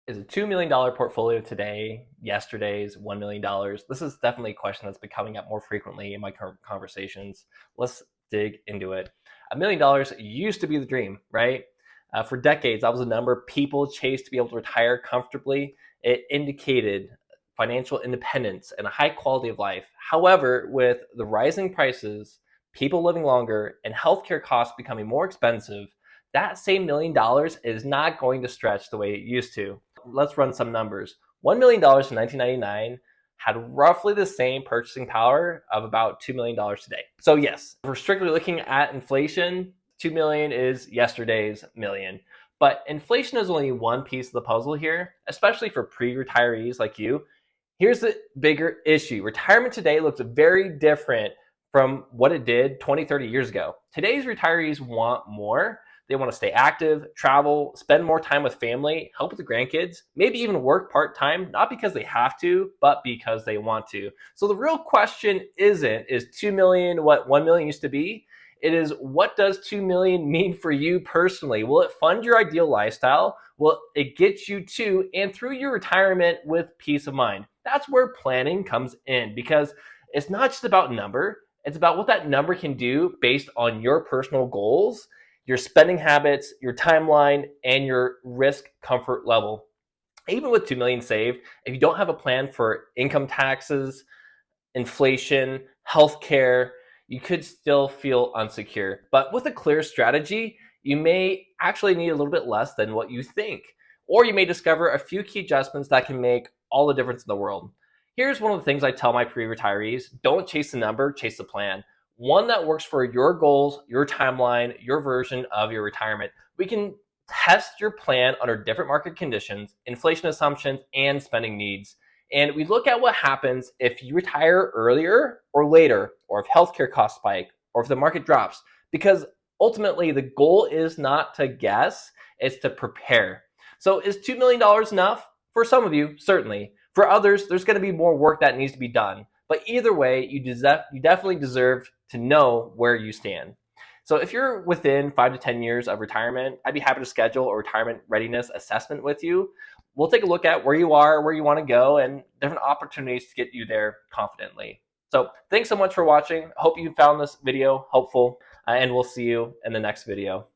Is a $2 million portfolio today yesterday's $1 million? This is definitely a question that's been coming up more frequently in my conversations. Let's dig into it. $1 million used to be the dream, right? For decades, that was a number people chased to be able to retire comfortably. It indicated financial independence and a high quality of life. However, with the rising prices, people living longer, and healthcare costs becoming more expensive, that same $1 million is not going to stretch the way it used to. Let's run some numbers. $1 million in 1999 had roughly the same purchasing power of about $2 million today. So yes, if we're strictly looking at inflation, 2 million is yesterday's million. But inflation is only one piece of the puzzle here, especially for pre-retirees like you. Here's the bigger issue. Retirement today looks very different from what it did 20, 30 years ago. Today's retirees want more. They want to stay active, travel, spend more time with family, help with the grandkids, maybe even work part-time, not because they have to, but because they want to. So the real question isn't, is 2 million what 1 million used to be? It is, what does 2 million mean for you personally? Will it fund your ideal lifestyle? Will it get you to and through your retirement with peace of mind? That's where planning comes in, because it's not just about number. It's about what that number can do based on your personal goals, your spending habits, your timeline, and your risk comfort level. Even with 2 million saved, if you don't have a plan for income taxes, inflation, healthcare, you could still feel unsecure. But with a clear strategy, you may actually need a little bit less than what you think. Or you may discover a few key adjustments that can make all the difference in the world. Here's one of the things I tell my pre-retirees: don't chase the number, chase the plan. One that works for your goals, your timeline, your version of your retirement. We can test your plan under different market conditions, inflation assumptions, and spending needs. And we look at what happens if you retire earlier or later, or if healthcare costs spike, or if the market drops. Because ultimately, the goal is not to guess, it's to prepare. So is $2 million enough? For some of you, certainly. For others, there's going to be more work that needs to be done. But either way, you definitely deserve to know where you stand. So if you're within 5 to 10 years of retirement, I'd be happy to schedule a retirement readiness assessment with you. We'll take a look at where you are, where you want to go, and different opportunities to get you there confidently. So thanks so much for watching. Hope you found this video helpful, and we'll see you in the next video.